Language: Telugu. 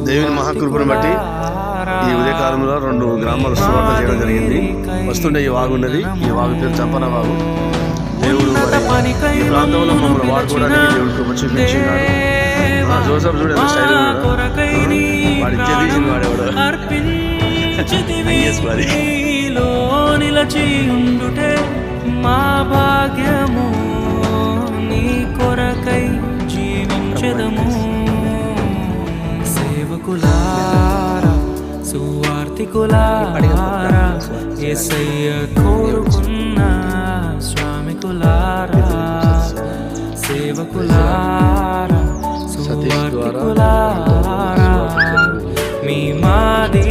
దేవుని మహాకృపను బట్టి ఈ ఉదయకాలంలో 2 గ్రామాలు సువార్త చేయడం జరిగింది. వస్తుండే ఈ వాగు ఉన్నది. ఈ వాగు పేరు చంపన వాగు. దేవుడు ఈ ప్రాంతంలో మమ్మల్ని వాడుకోవడానికి దేవుడు కృప చూపించినాడు. జోసఫ్ చూడండి స్టైల్ వాడు ఇచ్చేది వాడేవాడు నిలచి ఉండుటే మా భాగ్యము, నీ కొరకై జీవించెదము. సేవకులారా సువార్తికులారా, యేసయ్య కోరుకున్న శ్రామికులారా, సేవకులారా సువార్తికులారా, మీ మాది